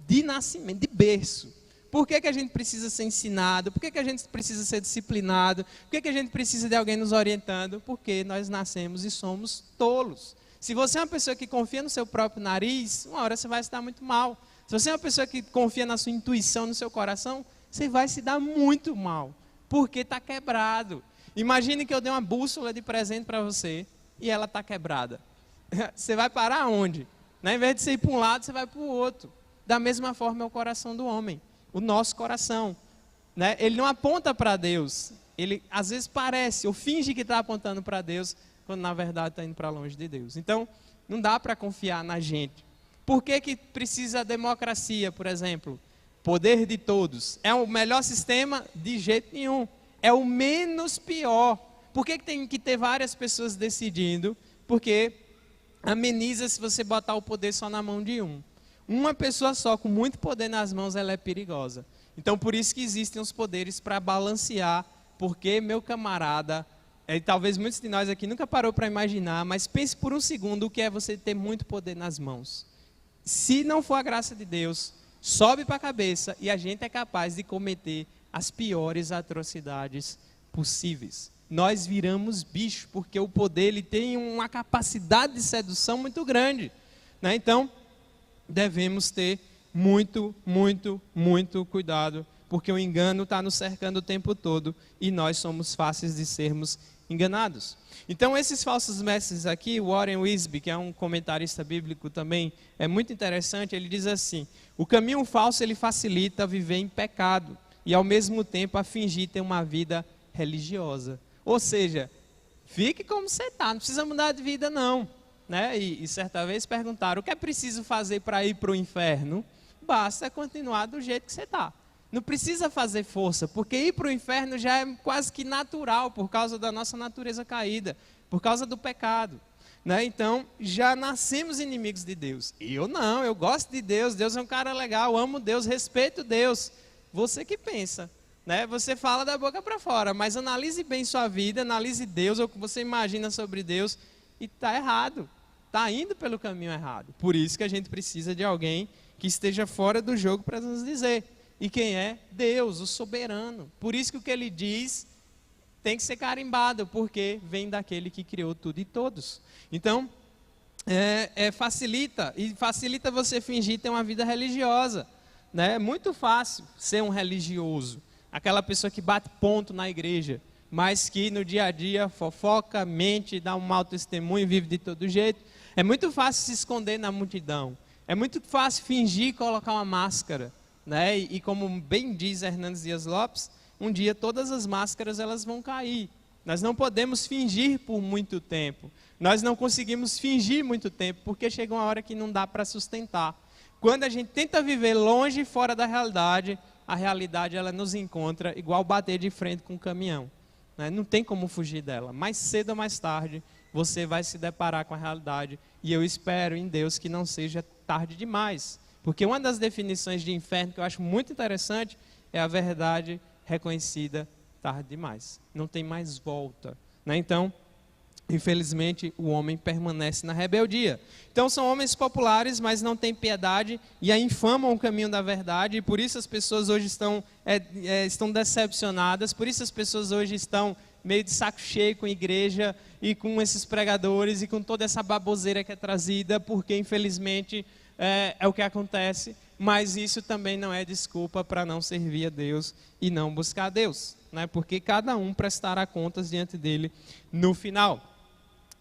de nascimento, de berço. Por que a gente precisa ser ensinado? Por que a gente precisa ser disciplinado? Por que a gente precisa de alguém nos orientando? Porque nós nascemos e somos tolos. Se você é uma pessoa que confia no seu próprio nariz, uma hora você vai se dar muito mal. Se você é uma pessoa que confia na sua intuição, no seu coração, você vai se dar muito mal, porque está quebrado. Imagine que eu dei uma bússola de presente para você e ela está quebrada. Você vai parar onde? Ao invés de você ir para um lado, você vai para o outro. Da mesma forma é o coração do homem, o nosso coração. Né? Ele não aponta para Deus, ele às vezes parece, ou finge que está apontando para Deus, quando na verdade está indo para longe de Deus. Então, não dá para confiar na gente. Por que precisa a democracia, por exemplo? Poder de todos. É o melhor sistema? De jeito nenhum. É o menos pior. Por que tem que ter várias pessoas decidindo? Porque ameniza se você botar o poder só na mão de um. Uma pessoa só, com muito poder nas mãos, ela é perigosa. Então, por isso que existem os poderes para balancear. Porque, meu camarada, E talvez muitos de nós aqui nunca parou para imaginar, mas pense por um segundo o que é você ter muito poder nas mãos. Se não for a graça de Deus, sobe para a cabeça e a gente é capaz de cometer as piores atrocidades possíveis. Nós viramos bicho, porque o poder ele tem uma capacidade de sedução muito grande, né? Então, devemos ter muito, muito, muito cuidado, porque o engano está nos cercando o tempo todo e nós somos fáceis de sermos enganados. Então, esses falsos mestres aqui, o Warren Wiersbe, que é um comentarista bíblico também, é muito interessante, ele diz assim: o caminho falso ele facilita viver em pecado e ao mesmo tempo a fingir ter uma vida religiosa. Ou seja, fique como você está, não precisa mudar de vida não, né? E certa vez perguntaram: o que é preciso fazer para ir para o inferno? Basta continuar do jeito que você está. Não precisa fazer força, porque ir para o inferno já é quase que natural por causa da nossa natureza caída, por causa do pecado, né? Então, já nascemos inimigos de Deus. Eu não, eu gosto de Deus, Deus é um cara legal, amo Deus, respeito Deus. Você que pensa, né? Você fala da boca para fora, mas analise bem sua vida, analise Deus, ou o que você imagina sobre Deus, e está errado, está indo pelo caminho errado. Por isso que a gente precisa de alguém que esteja fora do jogo para nos dizer. E quem é? Deus, o soberano. Por isso que o que ele diz tem que ser carimbado, porque vem daquele que criou tudo e todos. Então, facilita você fingir ter uma vida religiosa, né? É muito fácil ser um religioso, aquela pessoa que bate ponto na igreja, mas que no dia a dia fofoca, mente, dá um mau testemunho, vive de todo jeito. É muito fácil se esconder na multidão. É muito fácil fingir e colocar uma máscara, né? E como bem diz Hernandes Dias Lopes, um dia todas as máscaras elas vão cair. Nós não podemos fingir por muito tempo. Nós não conseguimos fingir muito tempo, porque chega uma hora que não dá para sustentar. Quando a gente tenta viver longe e fora da realidade, a realidade ela nos encontra igual bater de frente com um caminhão, né? Não tem como fugir dela. Mais cedo ou mais tarde, você vai se deparar com a realidade. E eu espero em Deus que não seja tarde demais. Porque uma das definições de inferno que eu acho muito interessante é a verdade reconhecida tarde demais. Não tem mais volta, né? Então, infelizmente, o homem permanece na rebeldia. Então, são homens populares, mas não têm piedade e a infamam o caminho da verdade. E por isso as pessoas hoje estão decepcionadas. Por isso as pessoas hoje estão meio de saco cheio com a igreja e com esses pregadores e com toda essa baboseira que é trazida, porque, infelizmente, é o que acontece, mas isso também não é desculpa para não servir a Deus e não buscar a Deus, né? Porque cada um prestará contas diante dele no final.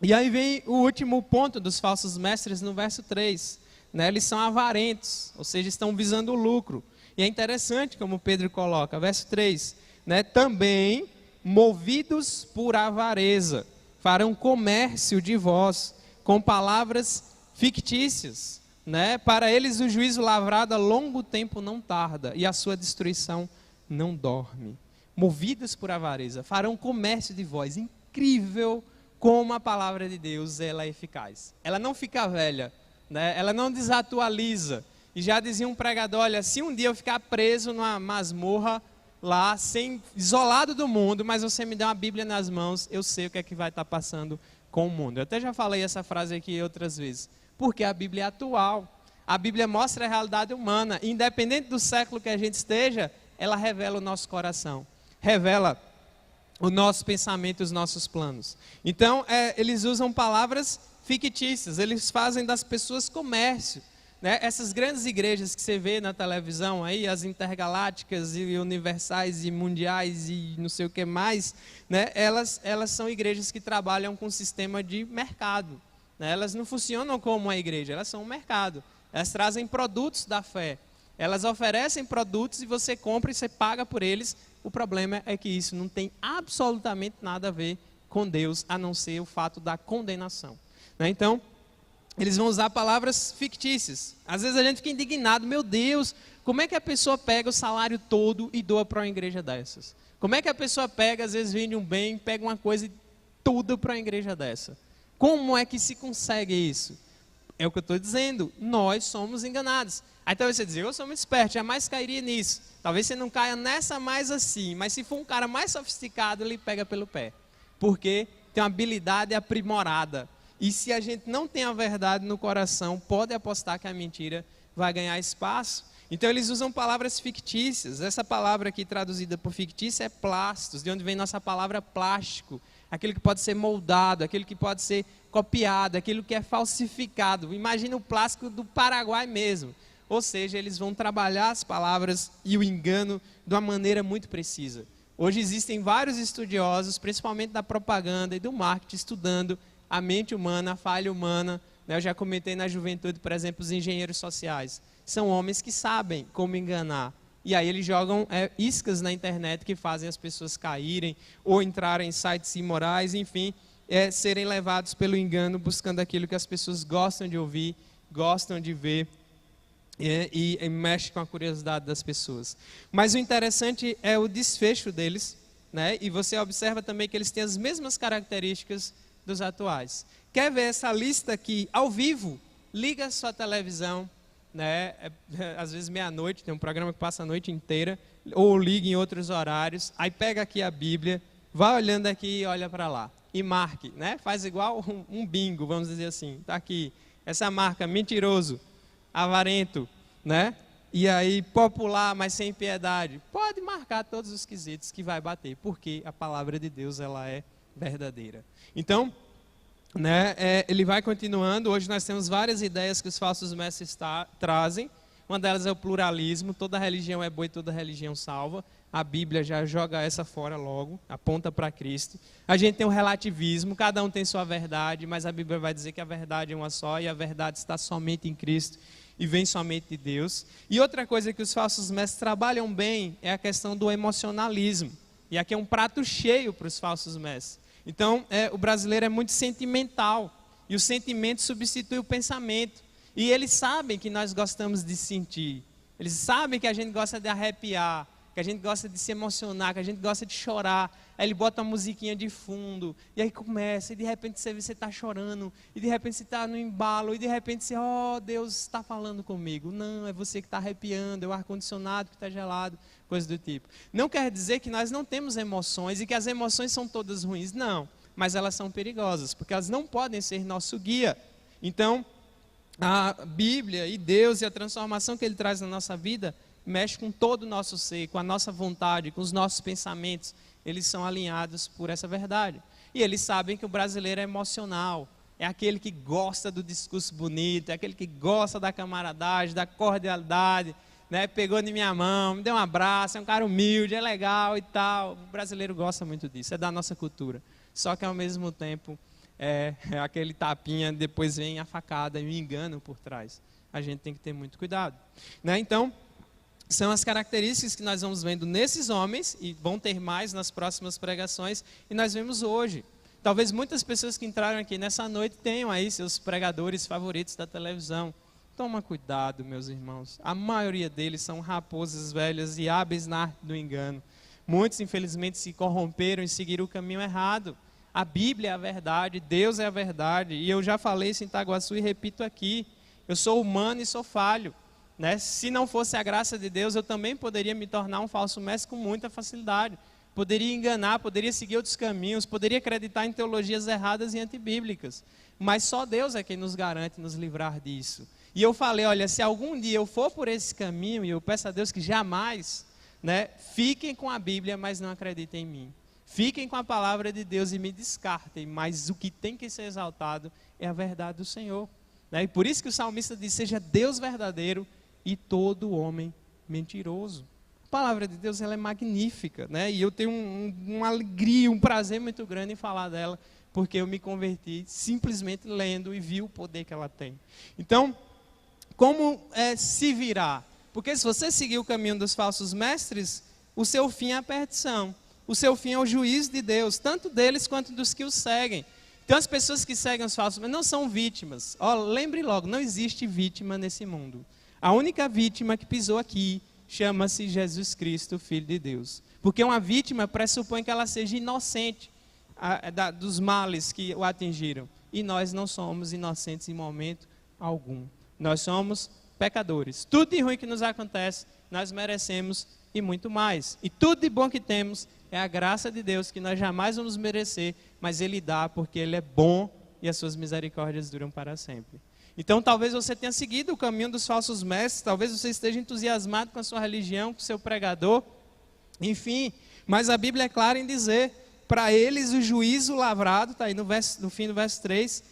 E aí vem o último ponto dos falsos mestres no verso 3, né? Eles são avarentos, ou seja, estão visando o lucro. E é interessante como Pedro coloca, verso 3, né? Também, movidos por avareza, farão comércio de vós com palavras fictícias, né? Para eles o juízo lavrado a longo tempo não tarda e a sua destruição não dorme. Movidos por avareza, farão comércio de vós. Incrível como a palavra de Deus ela é eficaz. Ela não fica velha, né? Ela não desatualiza. E já dizia um pregador: olha, se um dia eu ficar preso numa masmorra lá, isolado do mundo, mas você me der uma Bíblia nas mãos, eu sei o que é que vai estar passando com o mundo. Eu até já falei essa frase aqui outras vezes. Porque a Bíblia é atual. A Bíblia mostra a realidade humana. Independente do século que a gente esteja, ela revela o nosso coração. Revela o nosso pensamento, os nossos planos. Então, eles usam palavras fictícias. Eles fazem das pessoas comércio, né? Essas grandes igrejas que você vê na televisão, aí, as intergalácticas e universais e mundiais e não sei o que mais, né? Elas são igrejas que trabalham com um sistema de mercado. Elas não funcionam como uma igreja, elas são um mercado. Elas trazem produtos da fé. Elas oferecem produtos e você compra e você paga por eles. O problema é que isso não tem absolutamente nada a ver com Deus, a não ser o fato da condenação, né? Então, eles vão usar palavras fictícias. Às vezes a gente fica indignado: meu Deus, como é que a pessoa pega o salário todo e doa para uma igreja dessas? Como é que a pessoa pega, às vezes vende um bem, pega uma coisa e tudo para uma igreja dessa? Como é que se consegue isso? É o que eu estou dizendo, nós somos enganados. Aí talvez você dizer: eu sou muito esperto, jamais cairia nisso. Talvez você não caia nessa mais assim, mas se for um cara mais sofisticado, ele pega pelo pé. porque tem uma habilidade aprimorada. E se a gente não tem a verdade no coração, pode apostar que a mentira vai ganhar espaço. Então eles usam palavras fictícias. Essa palavra aqui traduzida por fictícia é plastos, de onde vem nossa palavra plástico. Aquilo que pode ser moldado, aquilo que pode ser copiado, aquilo que é falsificado. Imagina o plástico do Paraguai mesmo. Ou seja, eles vão trabalhar as palavras e o engano de uma maneira muito precisa. Hoje existem vários estudiosos, principalmente da propaganda e do marketing, estudando a mente humana, a falha humana. Eu já comentei na juventude, por exemplo, os engenheiros sociais. São homens que sabem como enganar. E aí eles jogam iscas na internet que fazem as pessoas caírem ou entrarem em sites imorais, enfim, serem levados pelo engano, buscando aquilo que as pessoas gostam de ouvir, gostam de ver e mexe com a curiosidade das pessoas. Mas o interessante é o desfecho deles, né? E você observa também que eles têm as mesmas características dos atuais. Quer ver essa lista aqui ao vivo? Liga a sua televisão, né? Às vezes meia-noite, tem um programa que passa a noite inteira, ou liga em outros horários, aí pega aqui a Bíblia, vai olhando aqui e olha para lá. E marque, né? Faz igual um bingo, vamos dizer assim. Está aqui, essa marca, mentiroso, avarento, né? E aí, popular, mas sem piedade. Pode marcar todos os quesitos que vai bater, porque a palavra de Deus, ela é verdadeira. Então, né, ele vai continuando. Hoje nós temos várias ideias que os falsos mestres trazem. Uma delas é o pluralismo. Toda religião é boa e toda religião salva. A Bíblia já joga essa fora logo, aponta para Cristo. A gente tem o relativismo, cada um tem sua verdade, mas a Bíblia vai dizer que a verdade é uma só e a verdade está somente em Cristo e vem somente de Deus. E outra coisa que os falsos mestres trabalham bem é a questão do emocionalismo. E aqui é um prato cheio para os falsos mestres. Então, o brasileiro é muito sentimental, e o sentimento substitui o pensamento. E eles sabem que nós gostamos de sentir, eles sabem que a gente gosta de arrepiar, que a gente gosta de se emocionar, que a gente gosta de chorar. Aí ele bota uma musiquinha de fundo, e aí começa, e de repente você está chorando, e de repente você está no embalo, e de repente você, Deus está falando comigo. Não, é você que está arrepiando, é o ar-condicionado que está gelado, coisa do tipo. Não quer dizer que nós não temos emoções, e que as emoções são todas ruins, não. Mas elas são perigosas, porque elas não podem ser nosso guia. Então, a Bíblia e Deus e a transformação que Ele traz na nossa vida, mexe com todo o nosso ser, com a nossa vontade, com os nossos pensamentos. Eles são alinhados por essa verdade. E eles sabem que o brasileiro é emocional, é aquele que gosta do discurso bonito, é aquele que gosta da camaradagem, da cordialidade, né? Pegou em minha mão, me deu um abraço, é um cara humilde, é legal e tal. O brasileiro gosta muito disso, é da nossa cultura. Só que ao mesmo tempo, é aquele tapinha, depois vem a facada e o engano por trás. A gente tem que ter muito cuidado, né? Então, são as características que nós vamos vendo nesses homens, e vão ter mais nas próximas pregações, e nós vemos hoje. Talvez muitas pessoas que entraram aqui nessa noite tenham aí seus pregadores favoritos da televisão. Toma cuidado, meus irmãos. A maioria deles são raposas velhas e hábeis na arte do engano. Muitos, infelizmente, se corromperam e seguiram o caminho errado. A Bíblia é a verdade, Deus é a verdade. E eu já falei isso em Itaguaçu e repito aqui. Eu sou humano e sou falho. Né? Se não fosse a graça de Deus, eu também poderia me tornar um falso mestre com muita facilidade. Poderia enganar, poderia seguir outros caminhos, poderia acreditar em teologias erradas e antibíblicas. Mas só Deus é quem nos garante nos livrar disso. E eu falei, olha, se algum dia eu for por esse caminho, e eu peço a Deus que jamais, né, fiquem com a Bíblia, mas não acreditem em mim. Fiquem com a palavra de Deus e me descartem, mas o que tem que ser exaltado é a verdade do Senhor. Né? E por isso que o salmista diz, seja Deus verdadeiro e todo homem mentiroso. A palavra de Deus, ela é magnífica, né? E eu tenho uma alegria, um prazer muito grande em falar dela, porque eu me converti simplesmente lendo e vi o poder que ela tem. Então, como se virar? Porque se você seguir o caminho dos falsos mestres, o seu fim é a perdição. O seu fim é o juízo de Deus, tanto deles quanto dos que os seguem. Então as pessoas que seguem os falsos mestres não são vítimas. Lembre logo, não existe vítima nesse mundo. A única vítima que pisou aqui chama-se Jesus Cristo, Filho de Deus. Porque uma vítima pressupõe que ela seja inocente dos males que o atingiram. E nós não somos inocentes em momento algum. Nós somos pecadores. Tudo de ruim que nos acontece, nós merecemos e muito mais. E tudo de bom que temos É a graça de Deus que nós jamais vamos merecer, mas Ele dá porque Ele é bom e as suas misericórdias duram para sempre. Então talvez você tenha seguido o caminho dos falsos mestres, talvez você esteja entusiasmado com a sua religião, com o seu pregador, enfim, mas a Bíblia é clara em dizer, para eles o juízo lavrado, está aí no fim do verso 3,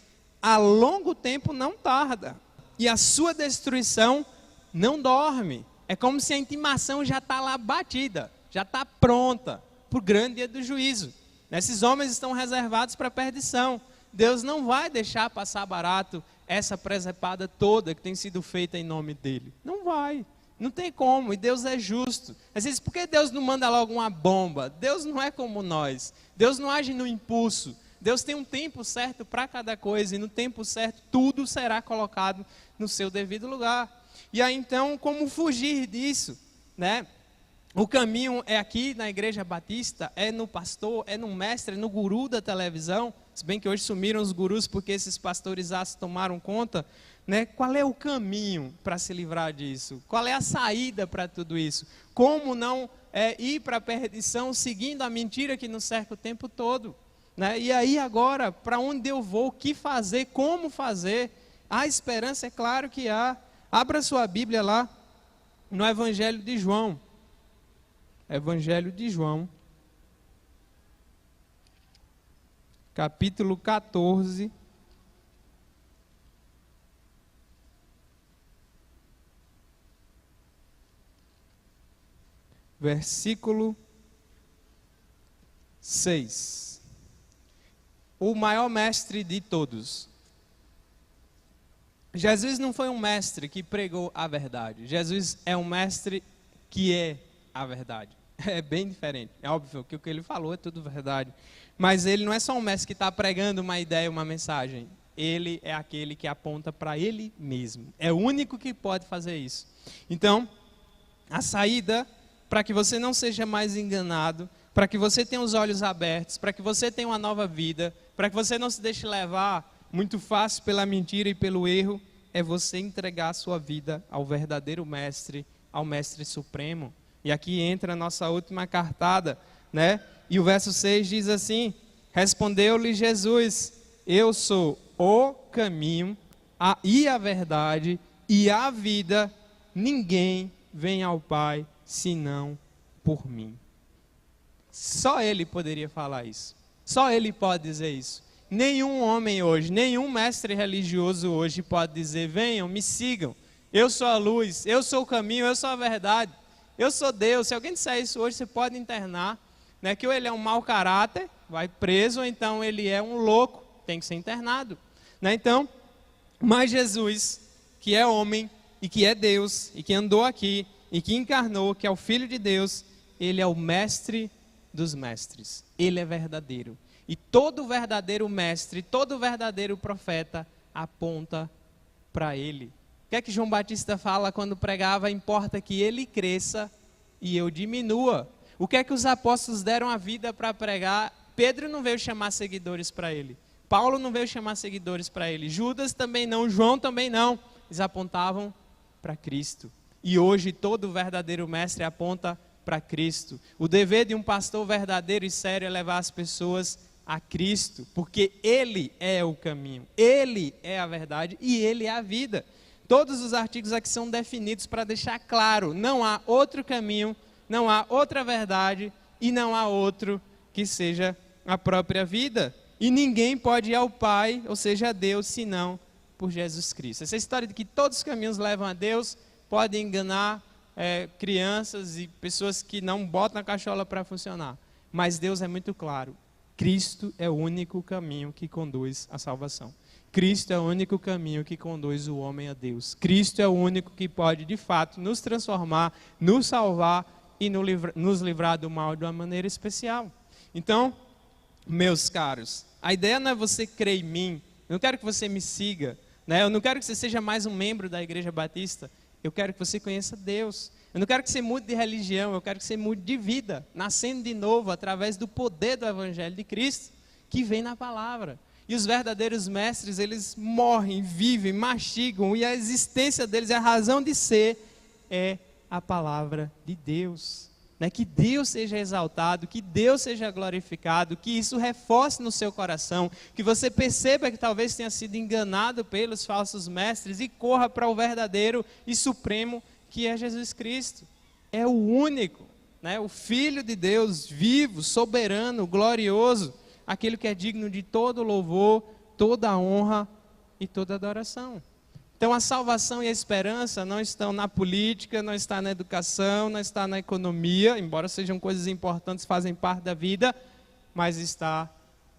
a longo tempo não tarda, e a sua destruição não dorme. É como se a intimação já está lá batida, já está pronta para o grande dia do juízo. Esses homens estão reservados para a perdição. Deus não vai deixar passar barato essa presepada toda que tem sido feita em nome dele. Não vai, não tem como, e Deus é justo. Às vezes, por que Deus não manda logo uma bomba? Deus não é como nós, Deus não age no impulso. Deus tem um tempo certo para cada coisa, e no tempo certo tudo será colocado no seu devido lugar. E aí então, como fugir disso, né? O caminho é aqui na Igreja Batista, é no pastor, é no mestre, é no guru da televisão, se bem que hoje sumiram os gurus porque esses pastores tomaram conta, né? Qual é o caminho para se livrar disso? Qual é a saída para tudo isso? Como não ir para a perdição seguindo a mentira que nos cerca o tempo todo? Né? E aí agora, para onde eu vou, o que fazer, como fazer? Há esperança, é claro que há. Abra sua Bíblia lá no Evangelho de João. Evangelho de João, capítulo 14, versículo 6. O maior mestre de todos. Jesus não foi um mestre que pregou a verdade. Jesus é um mestre que é a verdade. É bem diferente. É óbvio que o que ele falou é tudo verdade. Mas ele não é só um mestre que está pregando uma ideia, uma mensagem. Ele é aquele que aponta para ele mesmo. É o único que pode fazer isso. Então, a saída para que você não seja mais enganado, para que você tenha os olhos abertos, para que você tenha uma nova vida, para que você não se deixe levar muito fácil pela mentira e pelo erro, é você entregar a sua vida ao verdadeiro mestre, ao mestre supremo. E aqui entra a nossa última cartada, né? E o verso 6 diz assim: respondeu-lhe Jesus: eu sou o caminho e a verdade e a vida, ninguém vem ao Pai senão por mim. Só ele poderia falar isso. Só ele pode dizer isso. Nenhum homem hoje, nenhum mestre religioso hoje pode dizer: venham, me sigam, eu sou a luz, eu sou o caminho, eu sou a verdade, eu sou Deus. Se alguém disser isso hoje, você pode internar, né? Que ou ele é um mau caráter, vai preso, ou então ele é um louco, tem que ser internado, né? Então, mas Jesus, que é homem e que é Deus, e que andou aqui, e que encarnou, que é o Filho de Deus, ele é o mestre dos mestres, ele é verdadeiro. E todo verdadeiro mestre, todo verdadeiro profeta aponta para ele. O que é que João Batista fala quando pregava? Importa que ele cresça e eu diminua. O que é que os apóstolos deram a vida para pregar? Pedro não veio chamar seguidores para ele. Paulo não veio chamar seguidores para ele. Judas também não, João também não. Eles apontavam para Cristo. E hoje todo verdadeiro mestre aponta para Cristo. O dever de um pastor verdadeiro e sério é levar as pessoas a Cristo, porque Ele é o caminho, Ele é a verdade e Ele é a vida. Todos os artigos aqui são definidos para deixar claro: não há outro caminho, não há outra verdade e não há outro que seja a própria vida. E ninguém pode ir ao Pai, ou seja, a Deus, senão por Jesus Cristo. Essa história de que todos os caminhos levam a Deus pode enganar crianças e pessoas que não botam a cachola para funcionar. Mas Deus é muito claro: Cristo é o único caminho que conduz à salvação. Cristo é o único caminho que conduz o homem a Deus. Cristo é o único que pode, de fato, nos transformar, nos salvar e nos livrar do mal de uma maneira especial. Então, meus caros, a ideia não é você crer em mim. Eu não quero que você me siga, né? Eu não quero que você seja mais um membro da Igreja Batista. Eu quero que você conheça Deus. Eu não quero que você mude de religião, eu quero que você mude de vida, nascendo de novo através do poder do Evangelho de Cristo, que vem na palavra. E os verdadeiros mestres, eles morrem, vivem, mastigam, e a existência deles, a razão de ser, é a palavra de Deus. né? Que Deus seja exaltado, que Deus seja glorificado, que isso reforce no seu coração, que você perceba que talvez tenha sido enganado pelos falsos mestres e corra para o verdadeiro e supremo que é Jesus Cristo. É o único, né? O Filho de Deus, vivo, soberano, glorioso, aquele que é digno de todo louvor, toda honra e toda adoração. Então a salvação e a esperança não estão na política, não está na educação, não está na economia, embora sejam coisas importantes, fazem parte da vida, mas está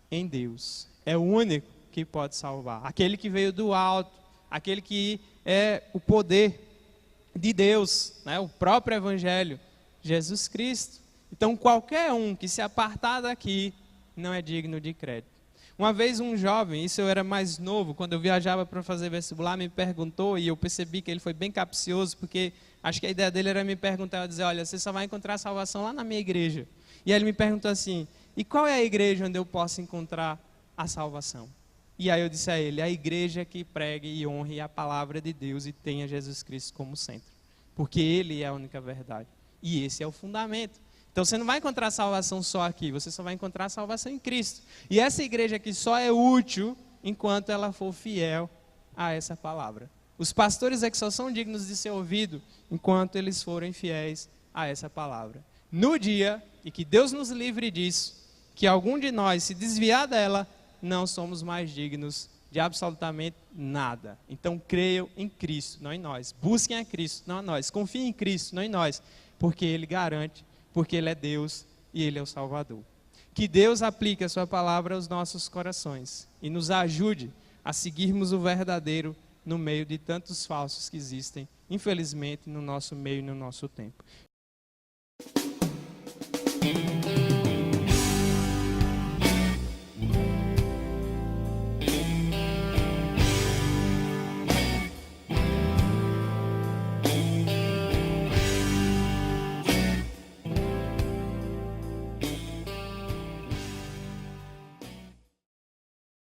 em Deus. É o único que pode salvar. Aquele que veio do alto, aquele que é o poder de Deus, né? O próprio Evangelho, Jesus Cristo. Então qualquer um que se apartar daqui não é digno de crédito. Uma vez um jovem, isso eu era mais novo, quando eu viajava para fazer vestibular, me perguntou, e eu percebi que ele foi bem capcioso, porque acho que a ideia dele era me perguntar, dizer, olha, você só vai encontrar salvação lá na minha igreja. E aí ele me perguntou assim, e qual é a igreja onde eu posso encontrar a salvação? E aí eu disse a ele, a igreja que pregue e honre a palavra de Deus e tenha Jesus Cristo como centro. Porque Ele é a única verdade. E esse é o fundamento. Então você não vai encontrar salvação só aqui, você só vai encontrar salvação em Cristo. E essa igreja aqui só é útil enquanto ela for fiel a essa palavra. Os pastores é que só são dignos de ser ouvidos enquanto eles forem fiéis a essa palavra. No dia, e que Deus nos livre disso, que algum de nós se desviar dela, não somos mais dignos de absolutamente nada. Então creiam em Cristo, não em nós. Busquem a Cristo, não a nós. Confiem em Cristo, não em nós. Porque Ele garante, porque Ele é Deus e Ele é o Salvador. Que Deus aplique a sua palavra aos nossos corações e nos ajude a seguirmos o verdadeiro no meio de tantos falsos que existem, infelizmente, no nosso meio e no nosso tempo.